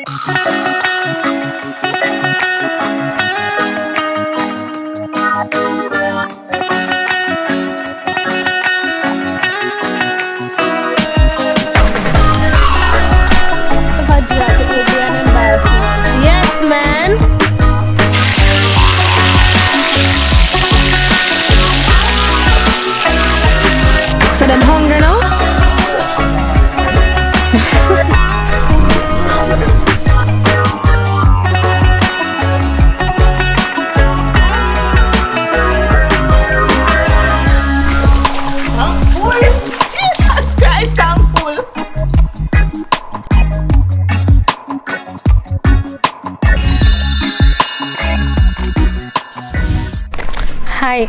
Yes, man. So them hungry now? Jesus Christ, I'm full. Hi.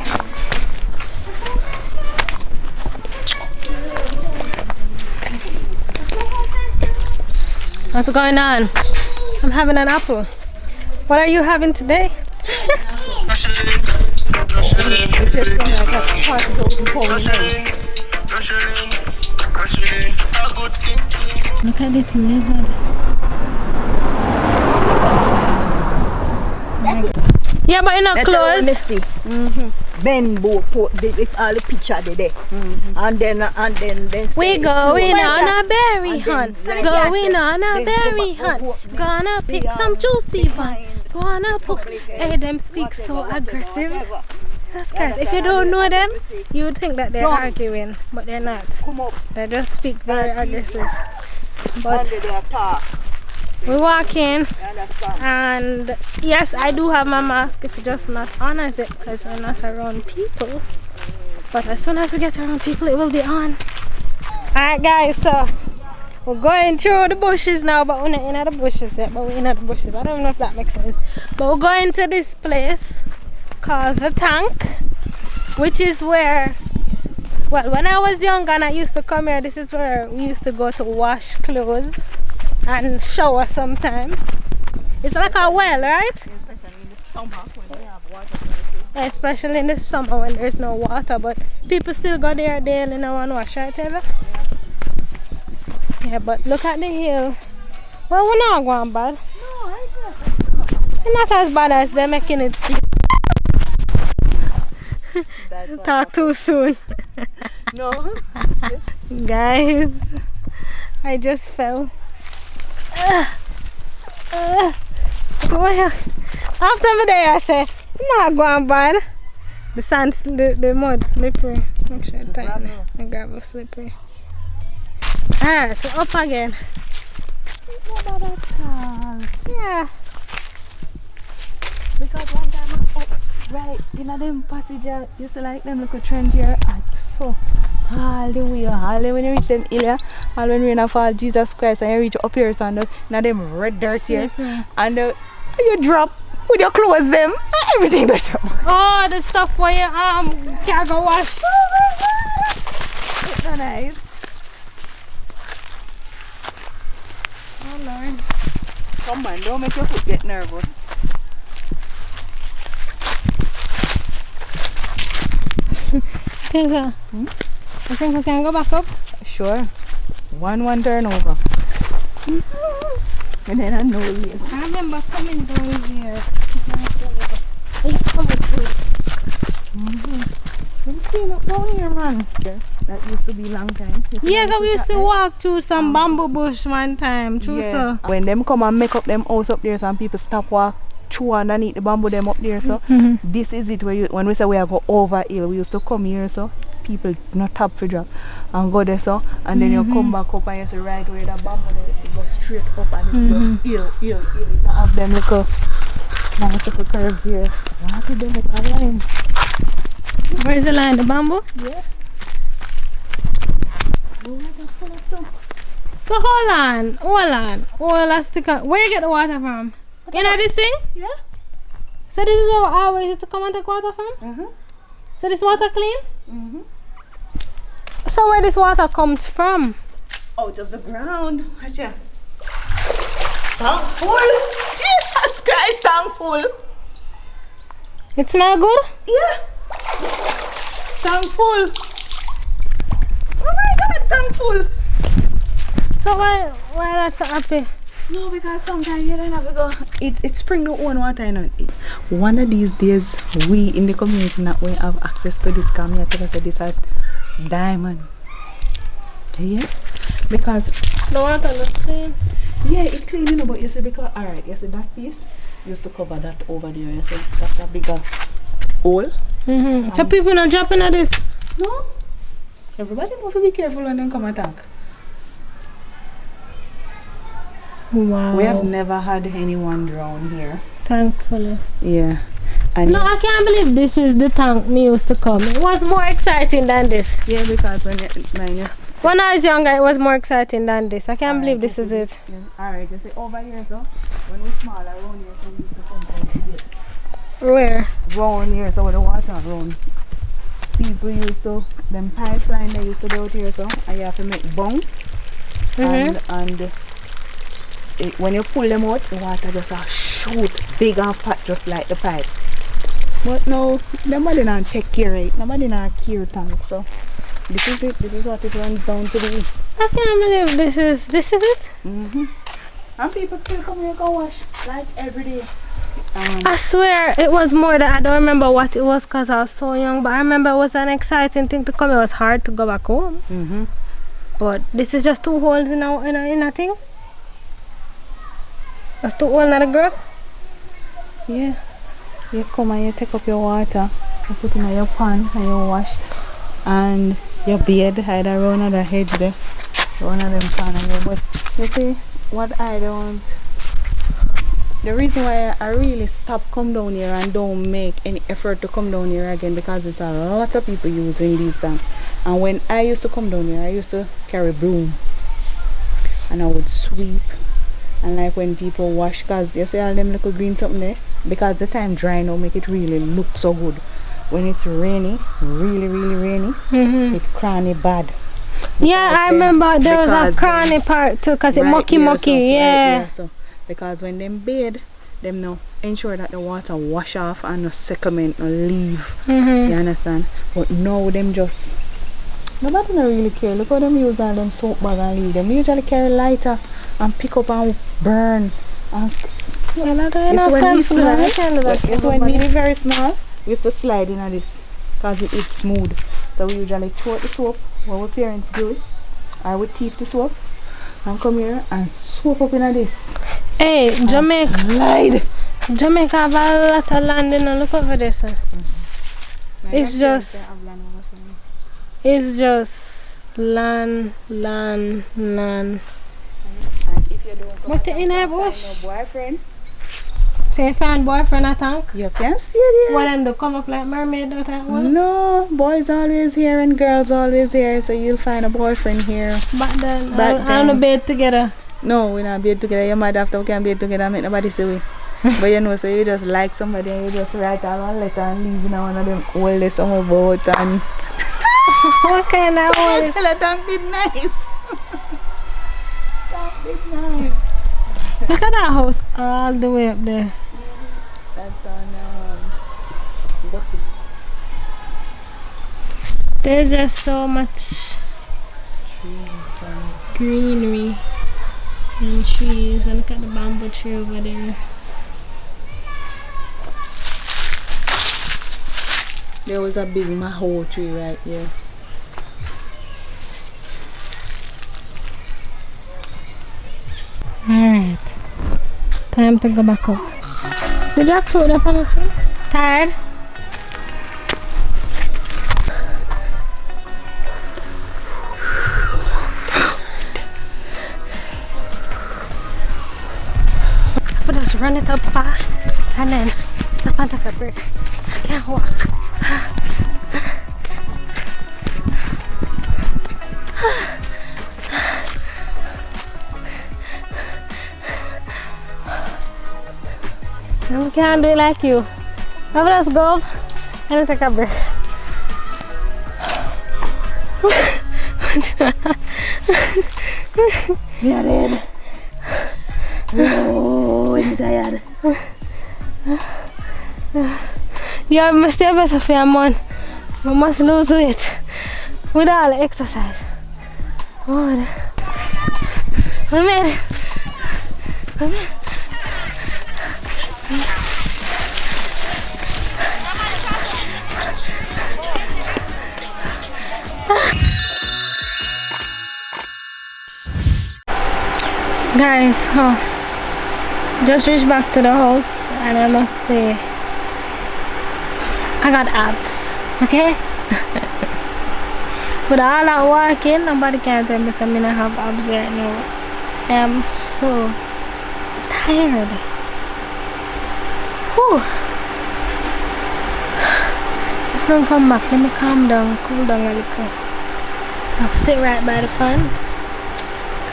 What's going on? I'm having an apple. What are you having today? Look at this lizard. Yeah, but you're not close. Ben put all the picture there. And then we going on a berry hunt. Going on a berry hunt. Gonna pick some juicy one. Gonna put. Hey, them speak so aggressive. That's crazy. If you don't know them, you would think that they're arguing, but they're not. They just speak very aggressive. But we walk in, and yes, I do have my mask. It's just not on, is it? Because we're not around people. But as soon as we get around people, it will be on. Alright, guys, so we're going through the bushes now, but we're not in the bushes yet. But we're in the bushes. I don't know if that makes sense. But we're going to this place called the Tank, which is where, well, when I was young and I used to come here, this is where we used to go to wash clothes and shower sometimes. It's like a well, right? especially in the summer when we have water. Especially in the summer when there's no water, but people still go there daily now and wash, right, Taylor? Yeah, but look at the hill. Well, we're not going bad. No, I It's not as bad as they're making it seem. Talk too soon. No. Guys, I just fell. Well, after the day I say, not going bad. The sand, the mud slippery. Make sure it's tight. The gravel slippery. Alright, so up again. It's not bad at all. Yeah. Because one time I'm up right in them passages, you see like them little trench here and so all the way when you reach them hill, all when rain fall, Jesus Christ, and you reach up here, so and now them red dirt here, and you drop with your clothes them, and everything that you Oh, the stuff where you can't go wash. Oh my God! It's so nice. Oh Lord. Come on, don't make your foot get nervous. Taylor, I think we can go back up. Sure. One turn over. And then I know yes. I remember coming down here. It's coming through. Don't clean up down here, man. That used to be long time. Yeah, we used to walk through some bamboo bush one time. True, so. When them come and make up them house up there, some people stop walk through underneath the bamboo them up there, so this is it where you, when we say we are go over hill, we used to come here, so people not tap for drop and go there, so and then you come back up and you see right where the bamboo there, it goes straight up and it's just hill. You have them little curve here. What did they make a line? Where's the line? The bamboo? Yeah. So hold on. Let's take a, where you get the water from? You know this thing? Yeah. So this is where I always used to come and take water from? So this water clean? So where this water comes from? Out of the ground. Watch out. Tank full. Jesus Christ, tank full. It smell good? Yeah. Tank full. Oh my God, tank full. So why that's so happy? No, because sometimes you don't have to go. It's spring the own water, you know. One of these days, we in the community not will have access to this. Come here, tell us that this is diamond. Yeah, because The water not clean. yeah, it's clean, you know, but you see, because alright, you see that piece used to cover that over there. You see, that's a bigger hole. So people not dropping at this. No, everybody must be careful when they come attack. Wow. We have never had anyone drown here. Thankfully. Yeah. And No, I can't believe this is the tank me used to come. It was more exciting than this. yeah, because When I was younger, it was more exciting than this. I can't believe this is it. Yeah. Alright, you see over here, so when we small around here, so we used to come out to get Where? round here, so when the water run. People used to, them pipeline they used to do out here, so and you have to make bunk. And when you pull them out, the water just shoot big and fat just like the pipe. But no, nobody not take care of it. Nobody not care tank. So this is it. This is what it runs down to be. I can't believe this is it. And people still come here go wash like every day. I swear it was more that I don't remember what it was because I was so young, but I remember it was an exciting thing to come. It was hard to go back home. But this is just 2 holes in a thing. That's 2 holes in a grub. Yeah. You come and you take up your water, you put it in your pan and you wash. And your beard either around the hedge there. One of them pan here. But you see what I don't, the reason why I really stop come down here and don't make any effort to come down here again, because it's a lot of people using these tanks. And when I used to come down here, I used to carry broom and I would sweep. And like when people wash, because you see all them little green something there, because the time dry now make it really look so good. When it's rainy, really rainy, it cranny bad. Yeah, I remember there was a cranny part too, because it mucky, yeah. Right, so because when them bathe, them now ensure that the water wash off and no sediment no leave. You understand? But now them just, nobody don't really care. Look how them use all them soap bag and leave. Them usually carry lighter and pick up and burn. And it's when we very small, we used to slide in this because it's smooth. So we usually throw out the soap when our parents do it. I would teeth the soap and come here and soap up in this. Hey, Jamaica. Slide. Jamaica have a lot of land in look over this. It's just land. What in a bush? No boyfriend. So you find boyfriend a tank? You can stay there. What them do come up like mermaid or that one? No, boys always here and girls always here, so you'll find a boyfriend here. Back then, I don't bed together. No, we not bed together. You might have to can bed together, make nobody see we. But you know, so you just like somebody and you just write out a letter and leave in one of them old summer boat and What kind of old? Tank did nice. Tank did nice. Look at that house all the way up there. That's on Gossip. There's just so much greenery and trees, and look at the bamboo tree over there. There was a big maho tree right here. Alright, time to go back up. See jackfruit up on the tree? Tired? I just run it up fast and then stop and take a break. I can't walk. I can't do it like you. I will just go up and take a break. Yeah, dead. Oh, I'm tired. Yeah, I must stay better for a month. I must lose weight with all the exercise. Oh, we made it. Guys, just reached back to the house and I must say I got abs, okay? With all that walking, nobody can tell me something I have abs right now. I am so tired. Whew. Just don't come back, let me calm down, cool down a little. I'll sit right by the fan.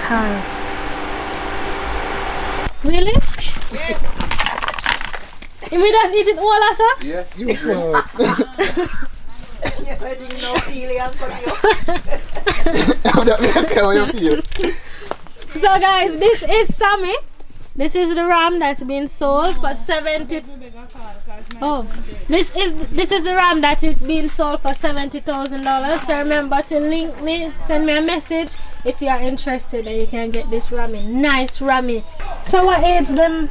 Cause really? Yeah. You mean just eat it all, also? Yeah. You fuck. How you feel? So guys, this is Sammy. This is the ram that's been sold for 70. Oh, this is the ram that is being sold for $70,000. So remember to link me, send me a message if you are interested, and you can get this rammy. Nice rammy. So what age them?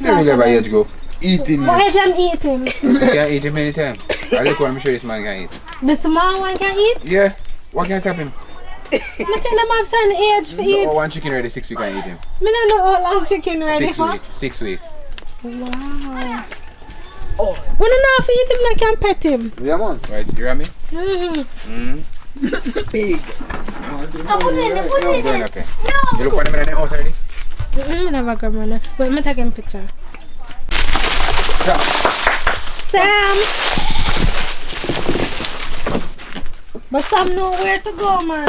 Never age go. Eating. What age them eating? You can eat him anytime. I look what I'm sure this man can eat. The small one can eat? Yeah. What can stop him? I tell them have certain age for eat. One chicken ready, 6 weeks can eat him. I don't know how long chicken ready 6 for. weeks. 6 weeks. Wow. When enough eat him, I can pet him. Yeah, man. Right, you hear me? Big. Put it in. No. You look at him in the house already? Never come on. Wait, I'm taking a picture. Sam! But Sam know where to go, man.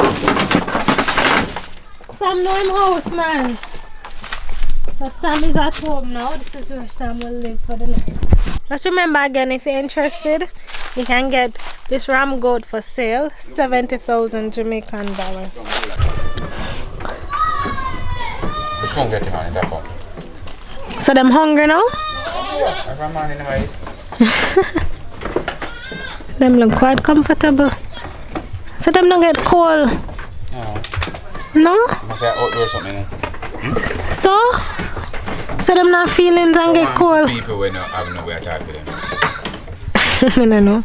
Sam know him house, man. So Sam is at home now. This is where Sam will live for the night. Just remember again, if you're interested, you can get this ram goat for sale, 70,000 Jamaican dollars. Which one get him on in that one? So them hungry now? Yeah, I'm on in the way. Them look quite comfortable. So them don't get cold. No. No? Must have outdoor something. So them not feelings and get cold. People will not have nowhere to talk to them. I don't know.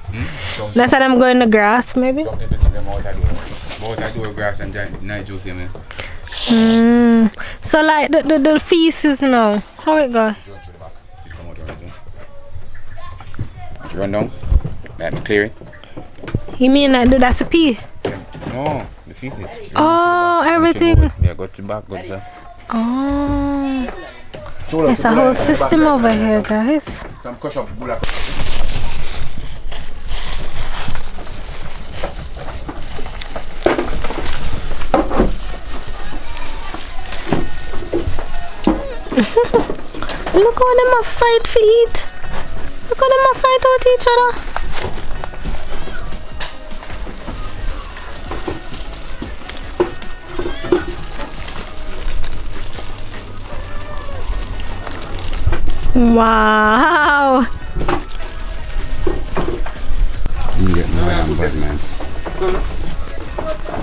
That's why I'm going to grass, maybe. Some people keep them out of door. Out of door grass and night juice, you mean? So like the feces now, how it go? Run down. Let me clear it. You mean like that's a pee? No, the feces. Oh, everything. Yeah, go to back, go to back. Oh. There's a whole system over here, guys. Some crush off bullet. Look how them a fight for eat. Look how them a fight out each other. Wow. You get no iron bud, man.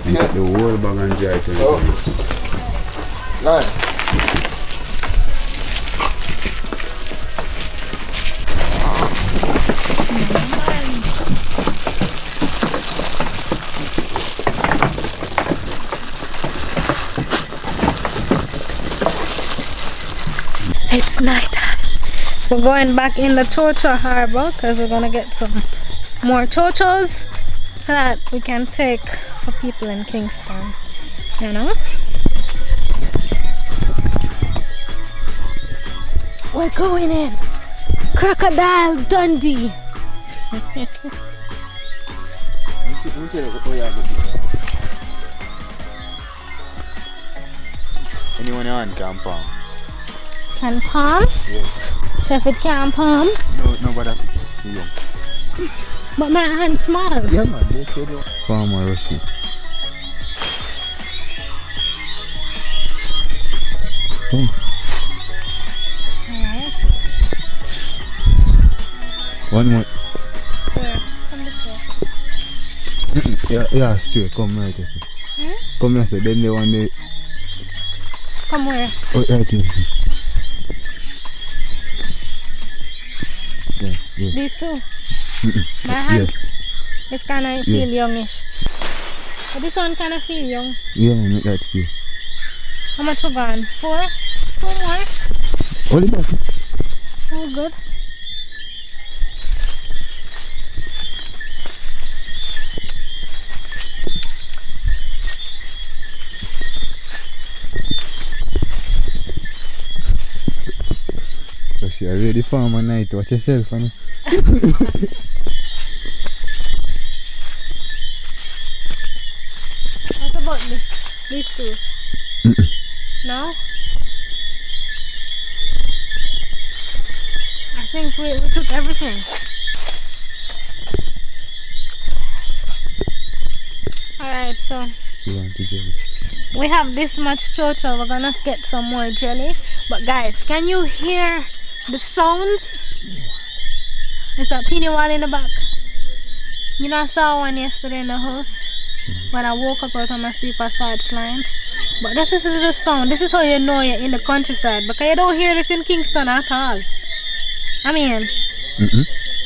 You get the whole bag and dry to It's night time. We're going back in the Chocho harbor because we're gonna get some more chochos so that we can take for people in Kingston, you know. We're going in Crocodile Dundee. anyone on can palm? Can palm? Yes. So if it can't palm, No, but yeah. but my hand small. Yeah, man, they said palm or rushy. Alright. One more. Where? Come this way. Yeah, straight. Come right here. Come here, sir. Then they want the. Come where? Oh, right here. See. Yeah, yeah. These two? My hand? Yeah. It's kind of feel youngish. But this one kind of feel young. Yeah, man, that's you. How much we gone? 4? 2 more? Only back. Oh, good. So you're ready for my night. Watch yourself, honey. What about these two? No? I think we took everything. Alright, so You want to jelly? we have this much chocho. We're gonna get some more jelly. But guys, can you hear the sounds? There's that penny wall in the back. You know, I saw one yesterday in the house. When I woke up out of my sleep, I started flying. But this is the sound. This is how you know you're in the countryside, because you don't hear this in Kingston at all. I mean,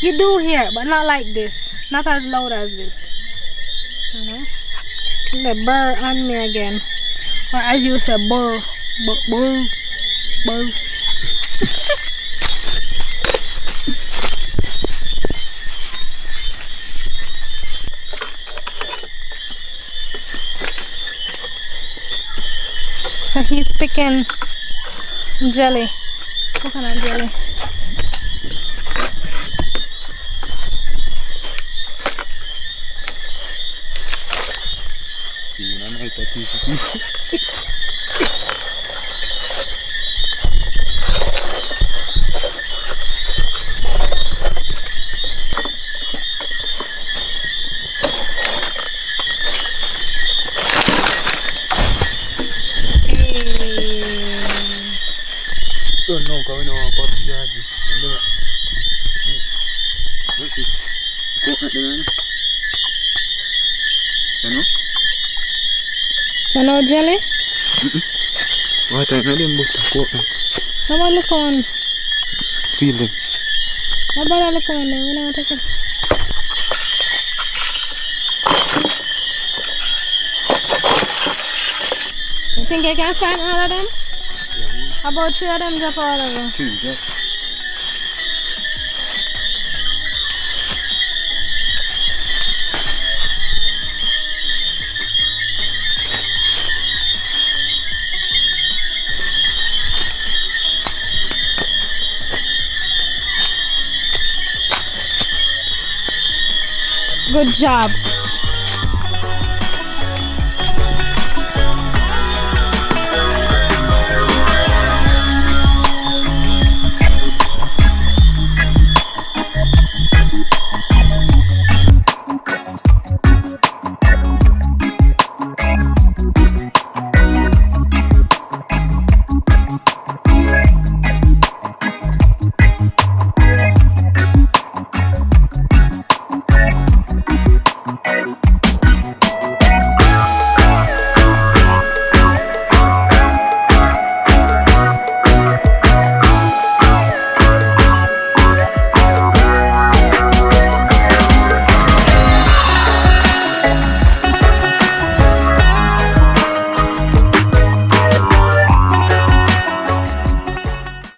you do hear, but not like this. Not as loud as this. You know? The burr on me again. Or as you say, burr. Burr. Burr. So he's picking jelly, coconut jelly. Don't know, because we know about the yard. What's it? Coconut there, you know? So no jelly? What I know them but coconut. How about look on? Feel them. How about I look on there? We don't take it. You think you can find all of them? How about 3 of them drop all of them? 2, yeah. Good job.